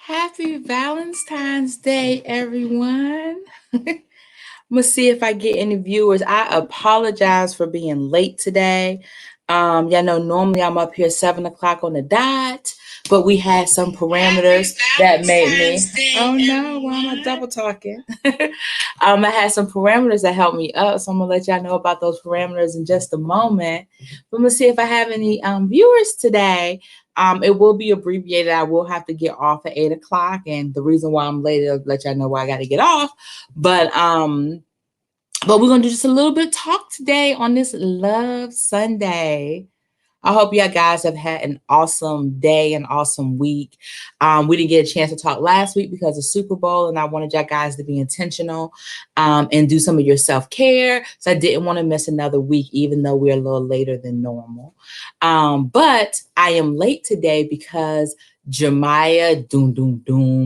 Happy Valentine's Day, everyone. I'm gonna see if I get any viewers. I apologize for being late today. Y'all know normally I'm up here 7 o'clock on the dot, but we had some parameters that made me. Oh no, why am I double talking? I had some parameters that helped me up, so I'm gonna let y'all know about those parameters in just a moment. But I'm gonna see if I have any viewers today. It will be abbreviated. I will have to get off at 8 o'clock, and the reason why I'm late, I'll let y'all know why I got to get off. But we're gonna do just a little bit of talk today on this Love Sunday. I hope y'all guys have had an awesome day, an awesome week. We didn't get a chance to talk last week because of Super Bowl, and I wanted y'all guys to be intentional and do some of your self-care. So I didn't want to miss another week, even though we're a little later than normal. But I am late today because Jemiah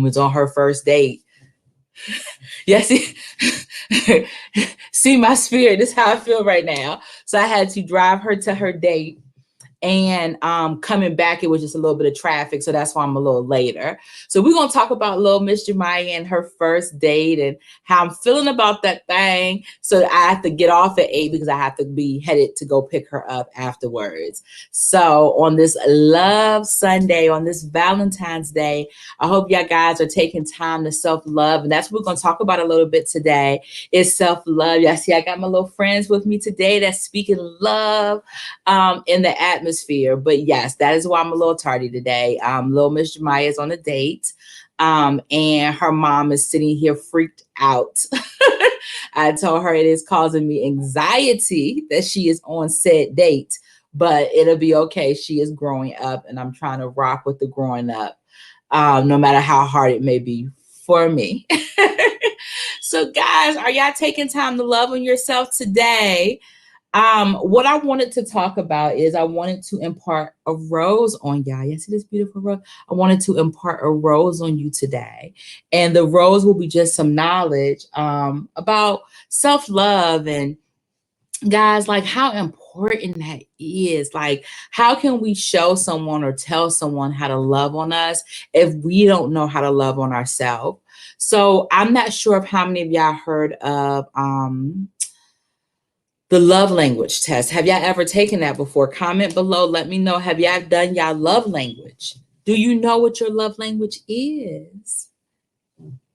is on her first date. Yes, see my spirit. This is how I feel right now. So I had to drive her to her date. And coming back, it was just a little bit of traffic. So that's why I'm a little later. So we're going to talk about little Miss Jemiah and her first date and how I'm feeling about that thing. So I have to get off at 8 because I have to be headed to go pick her up afterwards. So on this Love Sunday, on this Valentine's Day, I hope y'all guys are taking time to self-love. And that's what we're going to talk about a little bit today is self-love. Y'all see, I got my little friends with me today that's speaking love in the atmosphere. But yes, that is why I'm a little tardy today. Little Miss Jemiah is on a date, and her mom is sitting here freaked out. I told her it is causing me anxiety that she is on said date, but it'll be okay. She is growing up, and I'm trying to rock with the growing up, no matter how hard it may be for me. So, guys, are y'all taking time to love on yourself today? What I wanted to talk about is I wanted to impart a rose on y'all. You see this beautiful rose? I wanted to impart a rose on you today. And the rose will be just some knowledge about self-love and guys, like how important that is. Like, how can we show someone or tell someone how to love on us if we don't know how to love on ourselves? So I'm not sure of how many of y'all heard of the love language test. Have y'all ever taken that before? Comment below. Let me know. Have y'all done y'all love language? Do you know what your love language is?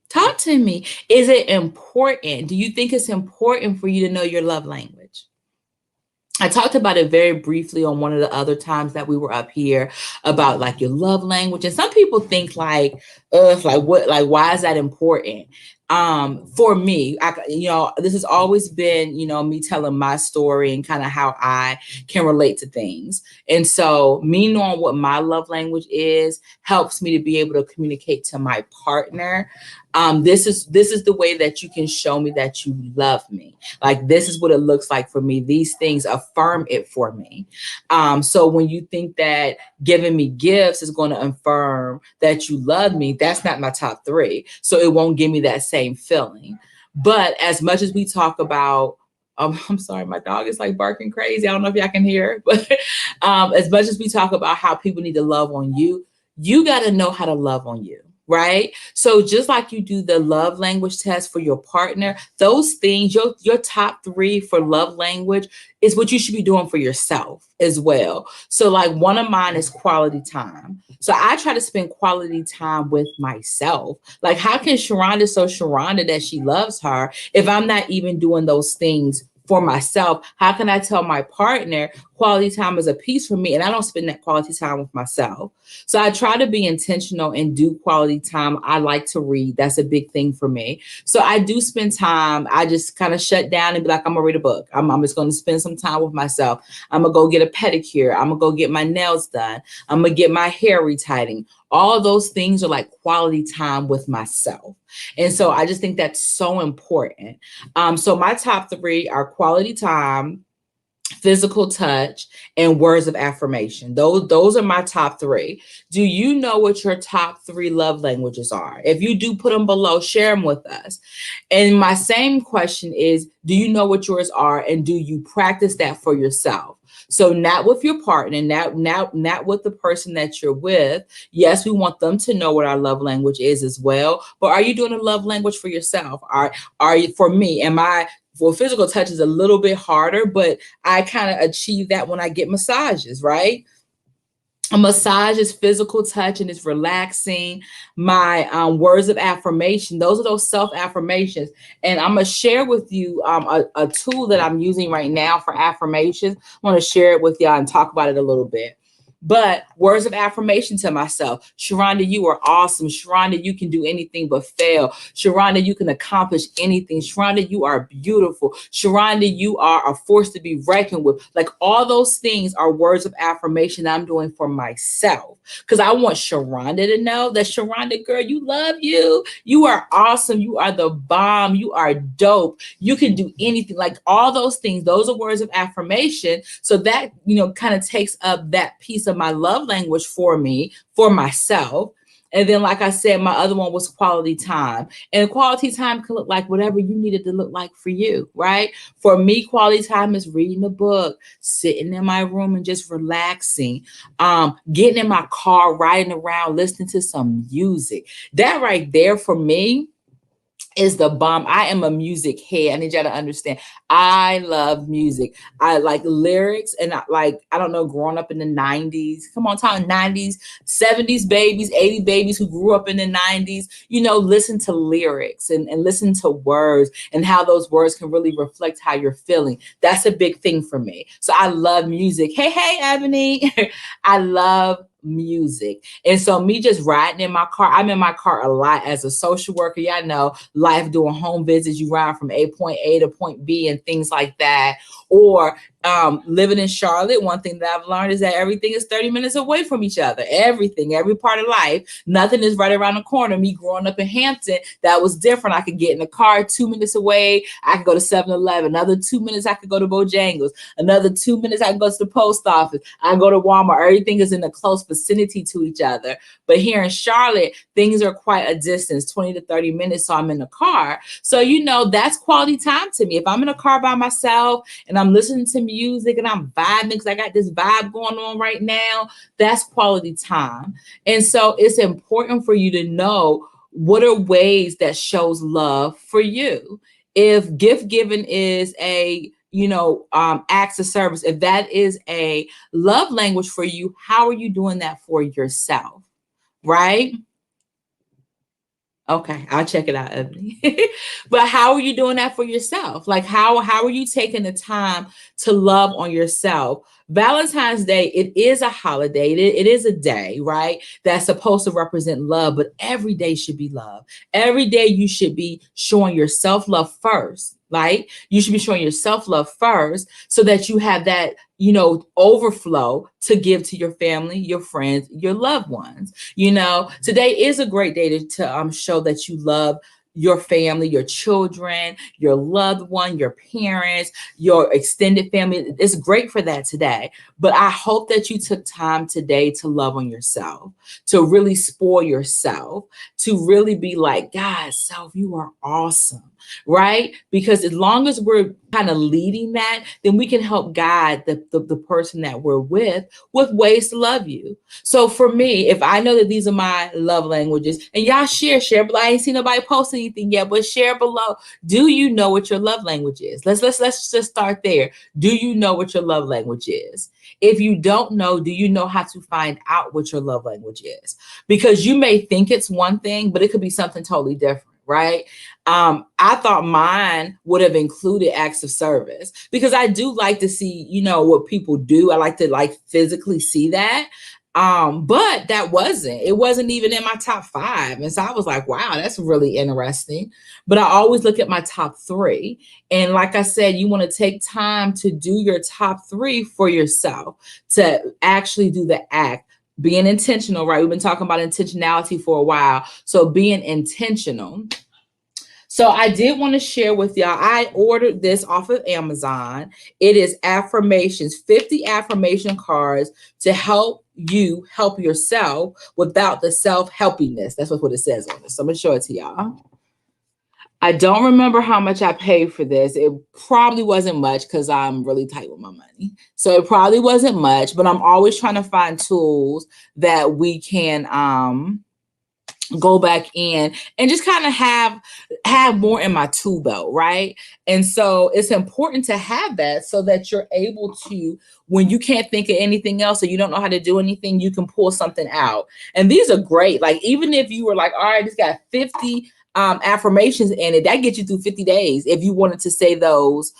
Talk to me. Is it important? Do you think it's important for you to know your love language? I talked about it very briefly on one of the other times that we were up here about like your love language. And some people think like what, like, why is that important? For me, this has always been, me telling my story and kind of how I can relate to things. And so me knowing what my love language is helps me to be able to communicate to my partner. This is the way that you can show me that you love me. Like, this is what it looks like for me. These things affirm it for me. So when you think that giving me gifts is going to affirm that you love me, that's not my top 3. So it won't give me that same feeling. But as much as we talk about, I'm sorry, my dog is like barking crazy. I don't know if y'all can hear, but as much as we talk about how people need to love on you, you got to know how to love on you. Right? So just like you do the love language test for your partner, those things, your top 3 for love language is what you should be doing for yourself as well. So like one of mine is quality time. So I try to spend quality time with myself. Like, how can Sharonda so Sharonda that she loves her if I'm not even doing those things for myself? How can I tell my partner quality time is a piece for me and I don't spend that quality time with myself? So I try to be intentional and do quality time. I like to read. That's a big thing for me. So I do spend time. I just kind of shut down and be like, I'm gonna read a book. I'm just going to spend some time with myself. I'm gonna go get a pedicure. I'm gonna go get my nails done. I'm gonna get my hair retightening. All of those things are like quality time with myself. And so I just think that's so important. So my top 3 are quality time, physical touch, and words of affirmation. Those are my top 3. Do you know what your top 3 love languages are? If you do, put them below, share them with us. And my same question is, do you know what yours are, and do you practice that for yourself? So not with your partner, not with the person that you're with. Yes, we want them to know what our love language is as well. But are you doing a love language for yourself? Are you, for me, am I, well, physical touch is a little bit harder, but I kind of achieve that when I get massages, right? A massage is physical touch and it's relaxing. My words of affirmation, those are those self affirmations. And I'm going to share with you a tool that I'm using right now for affirmations. I want to share it with y'all and talk about it a little bit. But words of affirmation to myself: Sharonda, you are awesome. Sharonda, you can do anything but fail. Sharonda, you can accomplish anything. Sharonda, you are beautiful. Sharonda, you are a force to be reckoned with. Like, all those things are words of affirmation that I'm doing for myself, because I want Sharonda to know that, Sharonda, girl, you love you. You are awesome. You are the bomb. You are dope. You can do anything. Like, all those things, those are words of affirmation. So that, kind of takes up that piece of my love language for me, for myself. And then, like I said, my other one was quality time. And quality time can look like whatever you need it to look like for you, right? For me, quality time is reading a book, sitting in my room and just relaxing, getting in my car, riding around, listening to some music. That right there for me is the bomb. I am a music head. I need y'all to understand. I love music. I like lyrics, and I don't know, growing up in the 90s. Come on, talking 90s, 70s babies, 80 babies who grew up in the 90s, listen to lyrics and listen to words and how those words can really reflect how you're feeling. That's a big thing for me. So I love music. Hey, Ebony. I love music. And so me just riding in my car, I'm in my car a lot as a social worker. Y'all know life, doing home visits, you ride from point A to point B and things like that. Or living in Charlotte, one thing that I've learned is that everything is 30 minutes away from each other. Everything, every part of life, nothing is right around the corner. Me growing up in Hampton, that was different. I could get in the car 2 minutes away. I could go to 7-Eleven. Another 2 minutes, I could go to Bojangles. Another 2 minutes, I could go to the post office. I can go to Walmart. Everything is in a close vicinity to each other. But here in Charlotte, things are quite a distance, 20 to 30 minutes. So I'm in the car. So, that's quality time to me. If I'm in a car by myself and I'm listening to music and I'm vibing because I got this vibe going on right now, that's quality time. And so it's important for you to know what are ways that shows love for you. If gift giving is a acts of service, if that is a love language for you, how are you doing that for yourself? Right? Okay, I'll check it out, Ebony. But how are you doing that for yourself? Like, how are you taking the time to love on yourself? Valentine's Day, it is a holiday. It is a day, right? That's supposed to represent love, but every day should be love. Every day you should be showing yourself love first. Like, you should be showing yourself love first so that you have that, overflow to give to your family, your friends, your loved ones. Today is a great day to show that you love your family, your children, your loved one, your parents, your extended family. It's great for that today. But I hope that you took time today to love on yourself, to really spoil yourself, to really be like, God, self, you are awesome, right? Because as long as we're kind of leading that, then we can help guide the person that we're with ways to love you. So for me, if I know that these are my love languages, and y'all share, but I ain't seen nobody post anything yet, but share below. Do you know what your love language is? Let's just start there. Do you know what your love language is? If you don't know, do you know how to find out what your love language is? Because you may think it's one thing, but it could be something totally different. Right? I thought mine would have included acts of service, because I do like to see, what people do. I like to physically see that. But it wasn't even in my top 5. And so I was like, wow, that's really interesting. But I always look at my top 3. And like I said, you want to take time to do your top 3 for yourself, to actually do the act. Being intentional, right? We've been talking about intentionality for a while. So being intentional. So I did want to share with y'all, I ordered this off of Amazon. It is affirmations, 50 affirmation cards to help you help yourself without the self-helpiness. That's what it says on this. So I'm going to show it to y'all. I don't remember how much I paid for this. It probably wasn't much because I'm really tight with my money. So it probably wasn't much, but I'm always trying to find tools that we can go back in and just kind of have more in my tool belt, right? And so it's important to have that so that you're able to, when you can't think of anything else or you don't know how to do anything, you can pull something out. And these are great. Like, even if you were like, all right, it's got 50 affirmations in it, that gets you through 50 days if you wanted to say those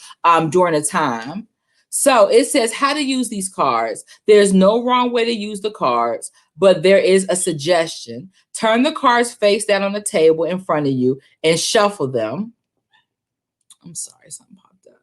during a time. So it says how to use these cards. There's no wrong way to use the cards, but there is a suggestion. Turn the cards face down on the table in front of you and shuffle them. I'm sorry, something popped up.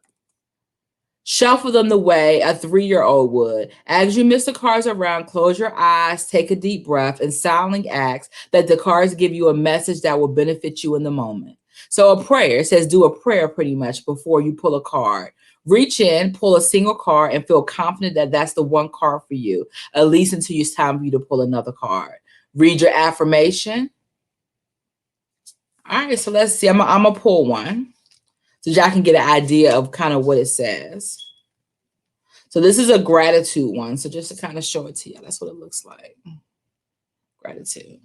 Shuffle them the way a 3-year-old would. As you mix the cards around, close your eyes, take a deep breath, and silently ask that the cards give you a message that will benefit you in the moment. So a prayer, it says do a prayer pretty much before you pull a card. Reach in, pull a single card, and feel confident that that's the one card for you, at least until it's time for you to pull another card. Read your affirmation. All right, so let's see. I'm going to pull one so y'all can get an idea of kind of what it says. So this is a gratitude one. So just to kind of show it to you, that's what it looks like. Gratitude.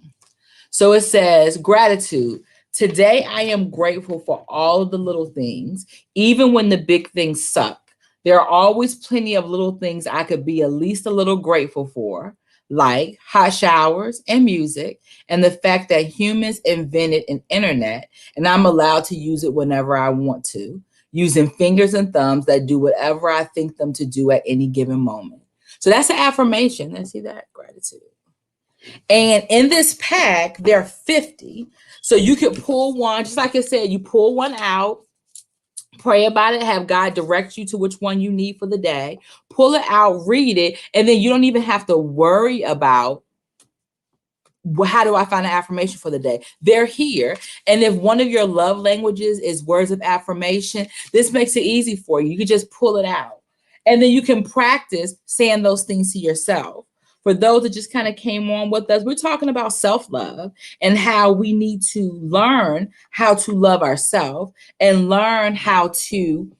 So it says, gratitude. Today, I am grateful for all of the little things, even when the big things suck. There are always plenty of little things I could be at least a little grateful for, like hot showers and music, and the fact that humans invented an internet, and I'm allowed to use it whenever I want to, using fingers and thumbs that do whatever I think them to do at any given moment. So that's an affirmation. Let's see that, gratitude. And in this pack, there are 50. So you can pull one, just like I said, you pull one out, pray about it, have God direct you to which one you need for the day, pull it out, read it, and then you don't even have to worry about, how do I find an affirmation for the day? They're here. And if one of your love languages is words of affirmation, this makes it easy for you. You can just pull it out. And then you can practice saying those things to yourself. For those that just kind of came on with us, we're talking about self-love and how we need to learn how to love ourselves and learn how to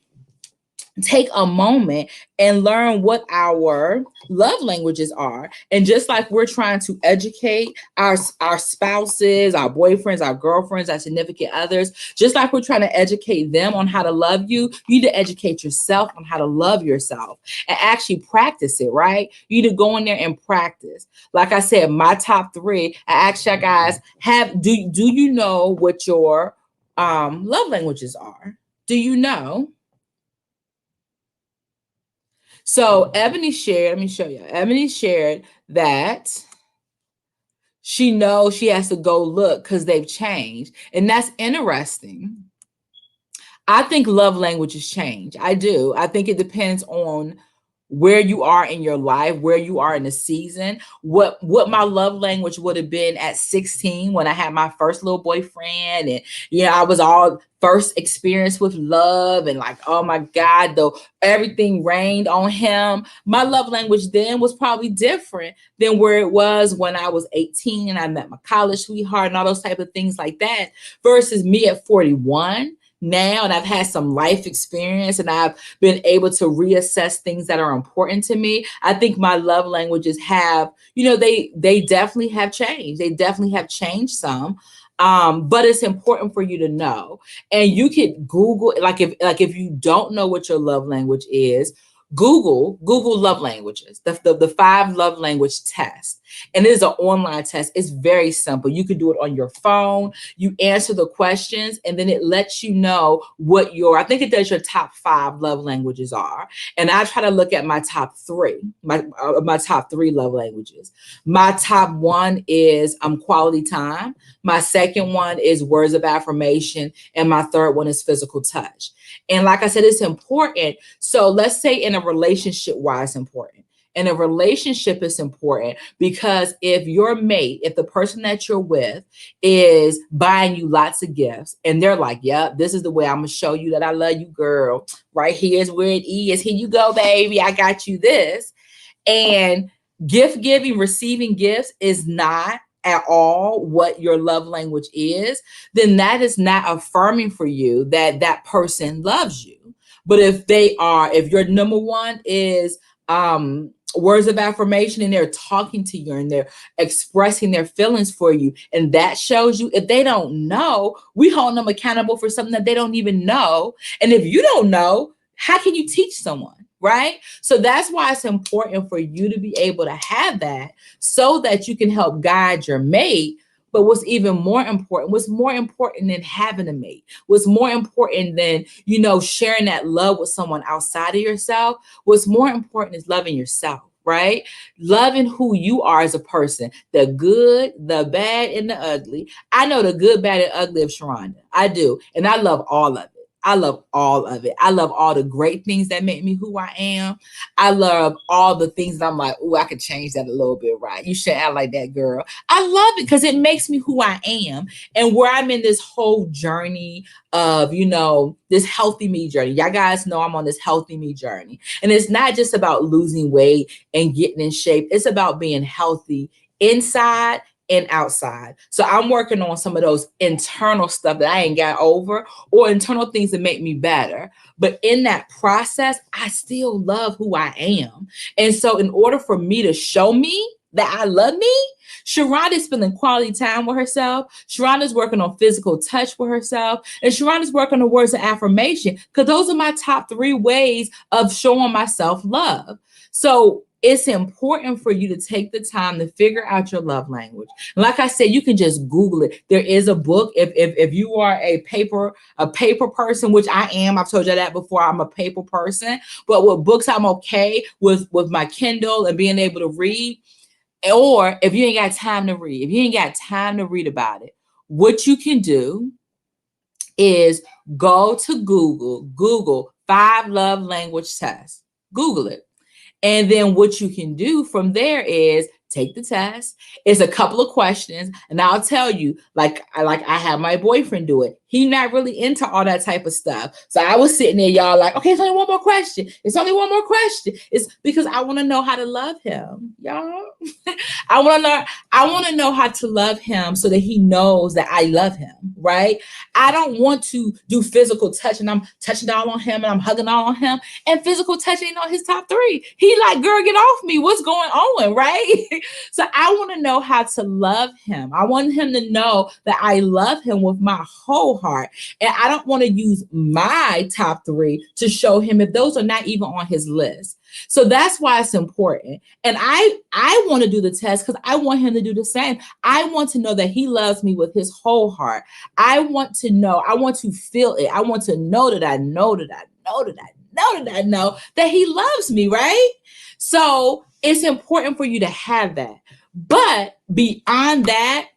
take a moment and learn what our love languages are. And just like we're trying to educate our spouses, our boyfriends, our girlfriends, our significant others, just like we're trying to educate them on how to love you, you need to educate yourself on how to love yourself and actually practice it, right? You need to go in there and practice. Like I said, my top 3, I asked you guys, do you know what your love languages are? Do you know? So Ebony shared, let me show you. Ebony shared that she knows she has to go look because they've changed. And that's interesting. I think love languages change. I do. I think it depends on where you are in your life, where you are in the season, what my love language would have been at 16 when I had my first little boyfriend. And I was all first experience with love and like, oh my God, though everything rained on him. My love language then was probably different than where it was when I was 18 and I met my college sweetheart and all those type of things like that, versus me at 41 now, and I've had some life experience and I've been able to reassess things that are important to me. I think my love languages have, they definitely have changed. They definitely have changed some. But it's important for you to know. And you could Google, if you don't know what your love language is, Google love languages, the 5 love language test. And it is an online test. It's very simple. You can do it on your phone. You answer the questions and then it lets you know what I think it does your top 5 love languages are. And I try to look at my top 3, my top 3 love languages. My top 1 is quality time. My second one is words of affirmation. And my third one is physical touch. And like I said, it's important. So let's say in a relationship, why it's important. In a relationship, it's important because if the person that you're with is buying you lots of gifts and they're like, yep, this is the way I'm going to show you that I love you, girl. Right here's where it is. Here you go, baby. I got you this. And gift giving, receiving gifts is not at all what your love language is, then that is not affirming for you that that person loves you. But if your number one is words of affirmation, and they're talking to you and they're expressing their feelings for you, and that shows you, if they don't know, we hold them accountable for something that they don't even know. And if you don't know, how can you teach someone? Right? So that's why it's important for you to be able to have that, so that you can help guide your mate. But what's more important than having a mate, what's more important than, sharing that love with someone outside of yourself, what's more important is loving yourself, right? Loving who you are as a person, the good, the bad, and the ugly. I know the good, bad, and ugly of Sharonda. I do. And I love all of it. I love all of it. I love all the great things that make me who I am. I love all the things that I'm like, oh, I could change that a little bit, right? You shouldn't act like that, girl. I love it because it makes me who I am, and where I'm in this whole journey of, this healthy me journey. Y'all guys know I'm on this healthy me journey. And it's not just about losing weight and getting in shape. It's about being healthy inside and outside. So I'm working on some of those internal stuff that I ain't got over, or internal things that make me better. But in that process, I still love who I am. And so in order for me to show me that I love me, Sharonda's spending quality time with herself. Sharonda's working on physical touch with herself. And Sharonda's working on words of affirmation, because those are my top 3 ways of showing myself love. So it's important for you to take the time to figure out your love language. And like I said, you can just Google it. There is a book. If you are a paper person, which I am, I've told you that before, I'm a paper person. But with books, I'm okay with my Kindle and being able to read. Or if you ain't got time to read about it, what you can do is go to Google 5 love language tests. Google it. And then what you can do from there is take the test. It's a couple of questions. And I'll tell you, like I have my boyfriend do it. He's not really into all that type of stuff. So I was sitting there, y'all, like, okay, it's only one more question. It's only one more question. It's because I want to know how to love him, y'all. I want to know how to love him so that he knows that I love him, right? I don't want to do physical touch and I'm touching all on him and I'm hugging all on him, and physical touch ain't on his top 3. He like, girl, get off me. What's going on, right? So I want to know how to love him. I want him to know that I love him with my whole heart. And I don't want to use my top 3 to show him if those are not even on his list. So that's why it's important. And I want to do the test because I want him to do the same. I want to know that he loves me with his whole heart. I want to know, I want to feel it. I want to know that I know that I know that I know that I know that he loves me, right? So it's important for you to have that. But beyond that,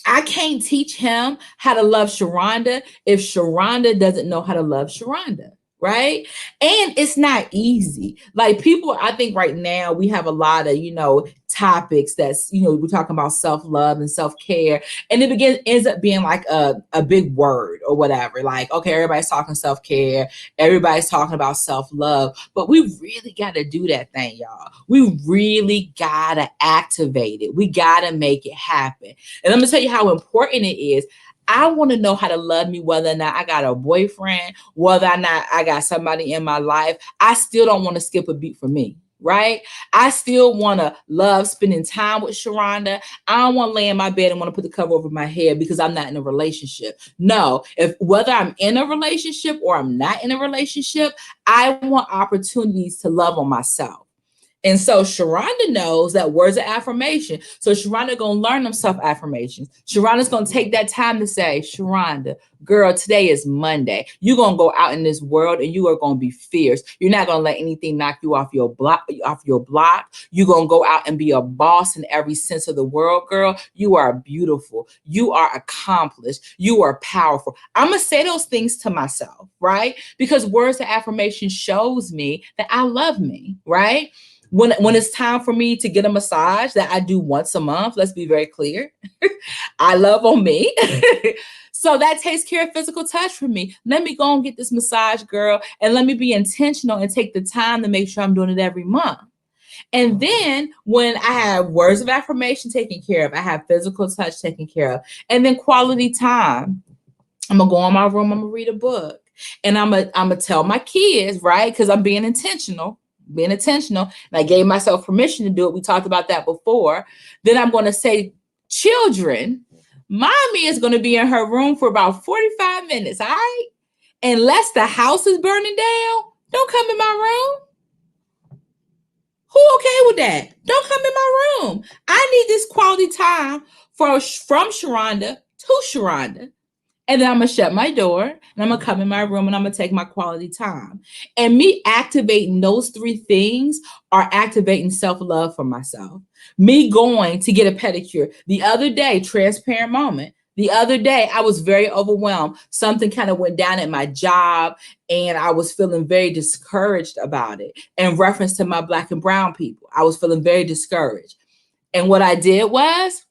I can't teach him how to love Sharonda if Sharonda doesn't know how to love Sharonda. Right. And it's not easy. Like people, I think right now we have a lot of, topics that's, we're talking about self-love and self-care. And it ends up being like a big word or whatever. Like, okay, everybody's talking self-care. Everybody's talking about self-love. But we really got to do that thing, y'all. We really got to activate it. We got to make it happen. And I'm going to tell you how important it is. I want to know how to love me, whether or not I got a boyfriend, whether or not I got somebody in my life. I still don't want to skip a beat for me, right? I still want to love spending time with Sharonda. I don't want to lay in my bed and want to put the cover over my head because I'm not in a relationship. No, whether I'm in a relationship or I'm not in a relationship, I want opportunities to love on myself. And so Sharonda knows that words of affirmation. So Sharonda going to learn them self-affirmations. Sharonda's going to take that time to say, Sharonda, girl, today is Monday. You're going to go out in this world and you are going to be fierce. You're not going to let anything knock you off your block. You're going to go out and be a boss in every sense of the world, girl. You are beautiful. You are accomplished. You are powerful. I'm going to say those things to myself, right? Because words of affirmation shows me that I love me, right? When it's time for me to get a massage that I do once a month, let's be very clear, I love on me. So that takes care of physical touch for me. Let me go and get this massage, girl, and let me be intentional and take the time to make sure I'm doing it every month. And then when I have words of affirmation taken care of, I have physical touch taken care of, and then quality time. I'm gonna go in my room, I'm gonna read a book. And I'm gonna tell my kids, right? Because I'm being intentional. Being intentional. And I gave myself permission to do it. We talked about that before. Then I'm gonna say, children, mommy is gonna be in her room for about 45 minutes, all right? Unless the house is burning down, don't come in my room. Who okay with that? Don't come in my room. I need this quality time from Sharonda to Sharonda. And then I'm going to shut my door and I'm going to come in my room and I'm going to take my quality time. And me activating those three things are activating self-love for myself. Me going to get a pedicure. The other day, transparent moment. The other day, I was very overwhelmed. Something kind of went down at my job and I was feeling very discouraged about it. In reference to my Black and brown people, I was feeling very discouraged. And what I did was,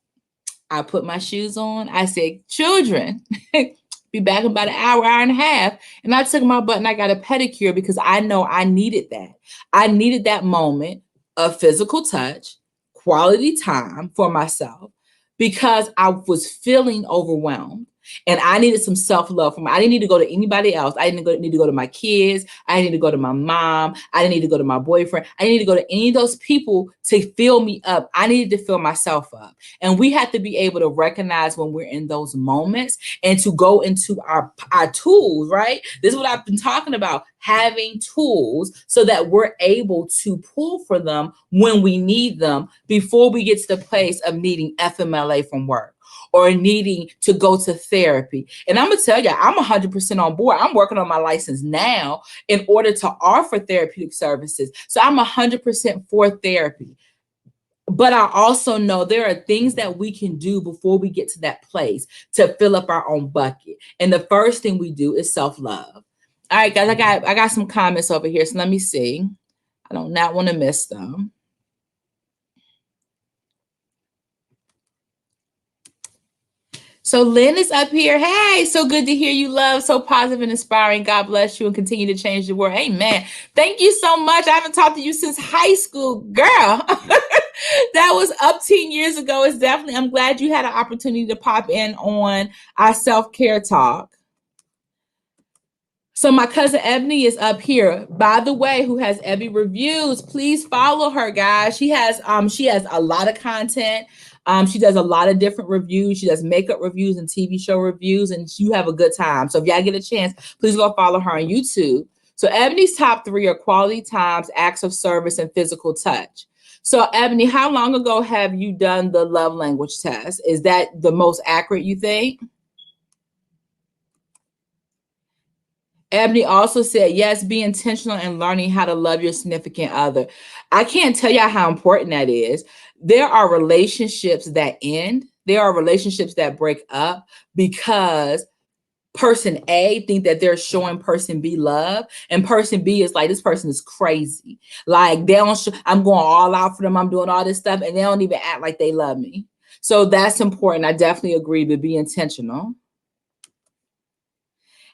I put my shoes on. I said, children, be back in about an hour, hour and a half. And I took my butt and I got a pedicure because I know I needed that. I needed that moment of physical touch, quality time for myself because I was feeling overwhelmed. And I needed some self-love from me. I didn't need to go to anybody else. I didn't need to go to my kids. I didn't need to go to my mom. I didn't need to go to my boyfriend. I didn't need to go to any of those people to fill me up. I needed to fill myself up. And we have to be able to recognize when we're in those moments and to go into our tools, right? This is what I've been talking about, having tools so that we're able to pull for them when we need them before we get to the place of needing FMLA from work or needing to go to therapy. And I'm going to tell you, I'm 100% on board. I'm working on my license now in order to offer therapeutic services. So I'm 100% for therapy. But I also know there are things that we can do before we get to that place to fill up our own bucket. And the first thing we do is self-love. All right, guys, I got some comments over here. So let me see. I do not want to miss them. So Lynn is up here. Hey, so good to hear you, love. So positive and inspiring. God bless you and continue to change the world. Amen. Thank you so much. I haven't talked to you since high school, girl. That was up 10 years ago. It's definitely, I'm glad you had an opportunity to pop in on our self-care talk. So my cousin Ebony is up here, by the way, who has Ebby Reviews. Please follow her, guys. She has a lot of content. She does a lot of different reviews. She does makeup reviews and TV show reviews, and you have a good time. So if y'all get a chance, please go follow her on YouTube. So Ebony's top 3 are quality times, acts of service, and physical touch. So Ebony, how long ago have you done the love language test? Is that the most accurate, you think? Ebony also said, yes, be intentional in learning how to love your significant other. I can't tell you how important that is. There are relationships that end. There are relationships that break up because person A think that they're showing person B love, and person B is like, this person is crazy. Like, they don't I'm going all out for them. I'm doing all this stuff, and they don't even act like they love me. So that's important. I definitely agree to be intentional.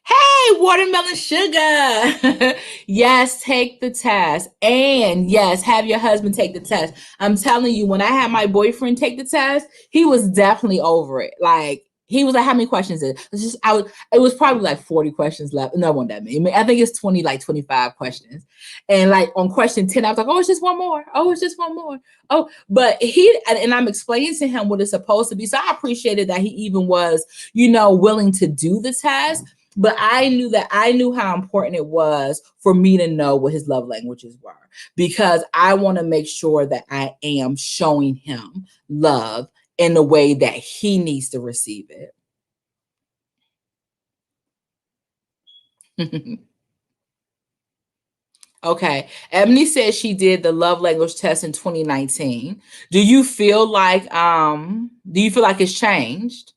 Hey, watermelon sugar. Yes, take the test. And yes, have your husband take the test. I'm telling you, when I had my boyfriend take the test, he was definitely over it. Like, he was like, how many questions is it? It was probably like 40 questions left. No, it wasn't that many. I think it's 20, like 25 questions. And like on question 10, I was like, oh, it's just one more. Oh, it's just one more. Oh, but and I'm explaining to him what it's supposed to be. So I appreciated that he even was, willing to do the test. But I knew how important it was for me to know what his love languages were, because I want to make sure that I am showing him love in the way that he needs to receive it. Okay. Ebony says she did the love language test in 2019. Do you feel like it's changed?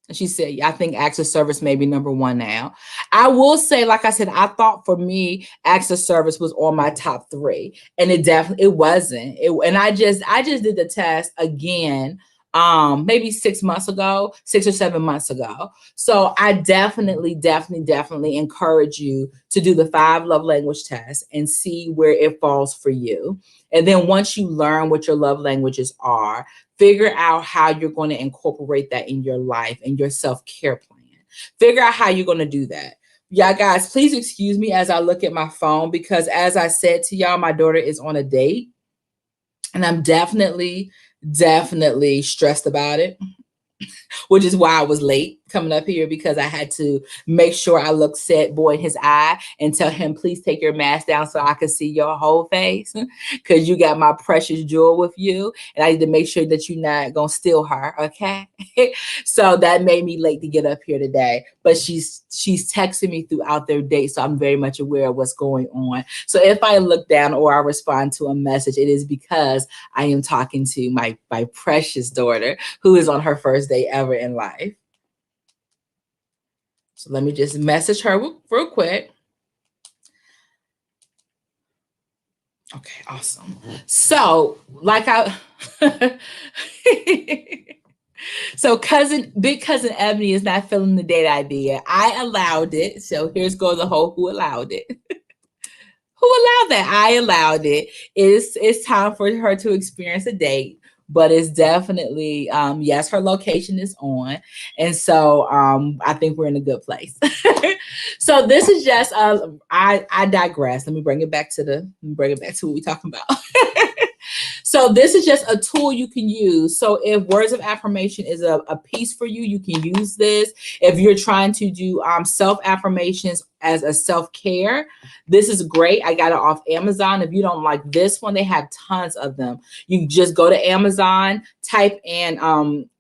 And she said, yeah, I think acts of service may be number 1 now. I will say, like I said, I thought for me, acts of service was on my top 3. And it wasn't. And I just did the test again maybe 6 months ago, 6 or 7 months ago. So I definitely encourage you to do the 5 love language test and see where it falls for you. And then once you learn what your love languages are, figure out how you're going to incorporate that in your life and your self-care plan. Figure out how you're going to do that. Yeah, guys, please excuse me as I look at my phone, because as I said to y'all, my daughter is on a date and I'm definitely stressed about it, which is why I was late coming up here, because I had to make sure I looked sad boy in his eye and tell him, please take your mask down so I can see your whole face, because you got my precious jewel with you and I need to make sure that you're not going to steal her. Okay. So that made me late to get up here today, but she's texting me throughout their date. So I'm very much aware of what's going on. So if I look down or I respond to a message, it is because I am talking to my precious daughter who is on her first day ever in life. So let me just message her real quick. Okay, awesome. So like so big cousin Ebony is not feeling the date idea. I allowed it. So here's goes the whole who allowed it. Who allowed that? I allowed it. It's time for her to experience a date, but it's definitely yes, her location is on, and so I think we're in a good place. So this is just I digress. Let me bring it back to what we're talking about. So this is just a tool you can use. So if words of affirmation is a piece for you, you can use this. If you're trying to do self-affirmations as a self-care, this is great. I got it off Amazon. If you don't like this one, they have tons of them. You just go to Amazon, type in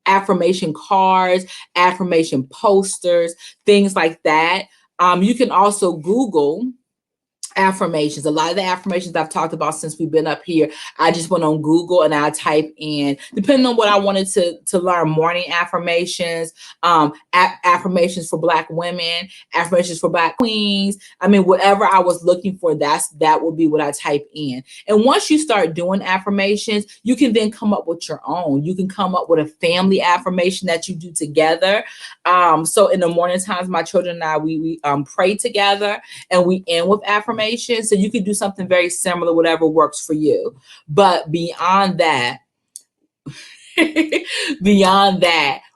affirmation cards, affirmation posters, things like that. You can also Google affirmations. A lot of the affirmations I've talked about since we've been up here, I just went on Google and I type in, depending on what I wanted to learn, morning affirmations, affirmations for Black women, affirmations for Black queens. I mean, whatever I was looking for, that would be what I type in. And once you start doing affirmations, you can then come up with your own. You can come up with a family affirmation that you do together. So in the morning times, my children and I, we pray together and we end with affirmations. So you can do something very similar, whatever works for you. But beyond that,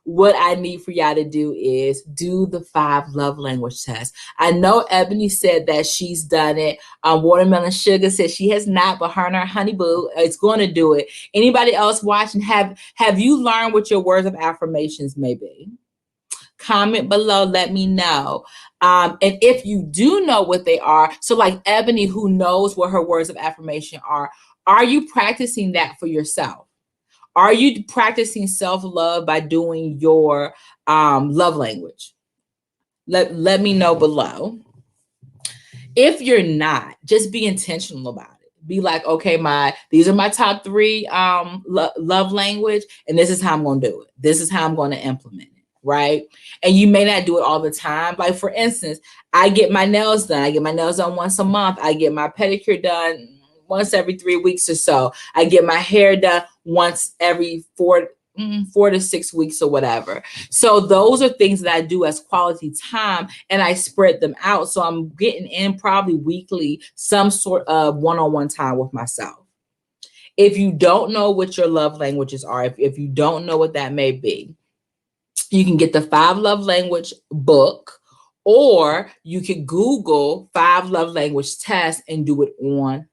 what I need for y'all to do is do the 5 love language test. I know Ebony said that she's done it. Watermelon Sugar says she has not, but her and her honey boo is going to do it. Anybody else watching, have you learned what your words of affirmations may be? Comment below, let me know. And if you do know what they are, so like Ebony, who knows what her words of affirmation are you practicing that for yourself? Are you practicing self-love by doing your love language? Let me know below. If you're not, just be intentional about it. Be like, okay, these are my top 3 love language, and this is how I'm going to do it. This is how I'm going to implement it. Right? And you may not do it all the time. Like for instance, I get my nails done. I get my nails done once a month. I get my pedicure done once every 3 weeks or so. I get my hair done once every 4 to 6 weeks or whatever. So those are things that I do as quality time, and I spread them out. So I'm getting in probably weekly some sort of one-on-one time with myself. If you don't know what your love languages are, if you don't know what that may be, you can get the 5 love language book, or you can Google 5 love language tests and do it online.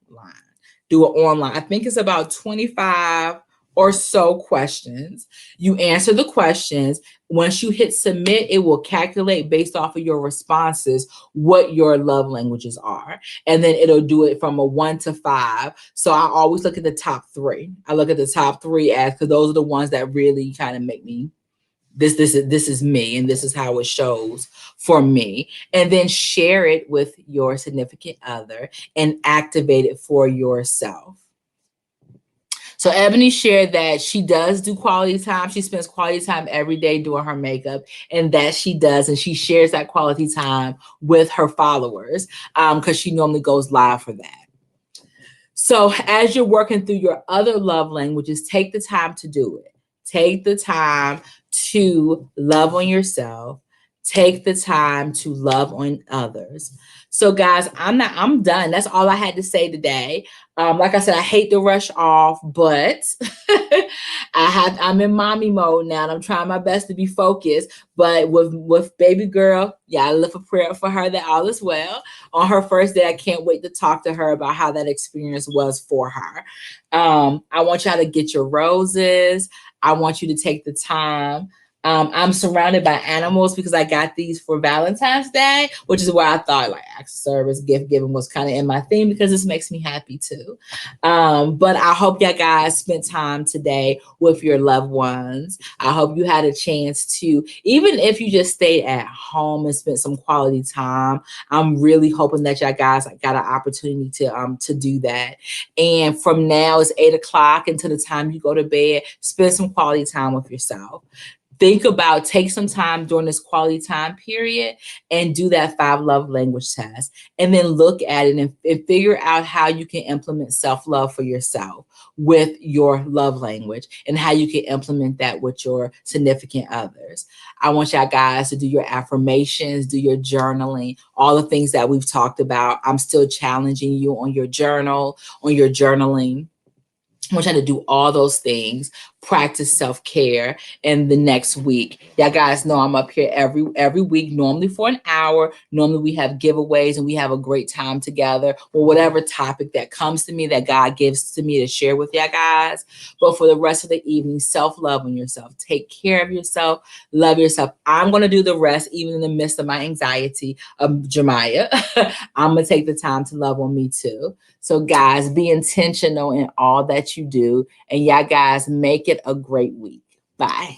I think it's about 25 or so questions. You answer the questions. Once you hit submit, it will calculate based off of your responses what your love languages are. And then it'll do it from a 1 to 5. So I always look at the top 3. I look at the top 3 because those are the ones that really kind of make me, this is me, and this is how it shows for me. And then share it with your significant other and activate it for yourself. So Ebony shared that she does do quality time. She spends quality time every day doing her makeup, and that she does. And she shares that quality time with her followers because she normally goes live for that. So as you're working through your other love languages, take the time to do it. Take the time to love on yourself. Take the time to love on others. So guys, I'm done. That's all I had to say today. Like I said, I hate to rush off, but I'm in mommy mode now, and I'm trying my best to be focused. But with baby girl, yeah, I lift a prayer for her that all is well. On her first day, I can't wait to talk to her about how that experience was for her. I want y'all to get your roses. I want you to take the time. I'm surrounded by animals because I got these for Valentine's Day, which is why I thought like acts of service, gift giving was kind of in my theme because this makes me happy too. But I hope y'all guys spent time today with your loved ones. I hope you had a chance to, even if you just stayed at home and spent some quality time, I'm really hoping that y'all guys got an opportunity to do that. And from now, it's 8 o'clock until the time you go to bed, spend some quality time with yourself. Take some time during this quality time period and do that 5 love language test. And then look at it and figure out how you can implement self-love for yourself with your love language and how you can implement that with your significant others. I want y'all guys to do your affirmations, do your journaling, all the things that we've talked about. I'm still challenging you on your journal, on your journaling. I want y'all to do all those things, practice self-care in the next week. Y'all guys know I'm up here every week, normally for an hour. Normally we have giveaways and we have a great time together or whatever topic that comes to me that God gives to me to share with y'all guys. But for the rest of the evening, self-love on yourself. Take care of yourself. Love yourself. I'm going to do the rest even in the midst of my anxiety of Jemiah. I'm going to take the time to love on me too. So guys, be intentional in all that you do. And y'all guys, make it a great week. Bye.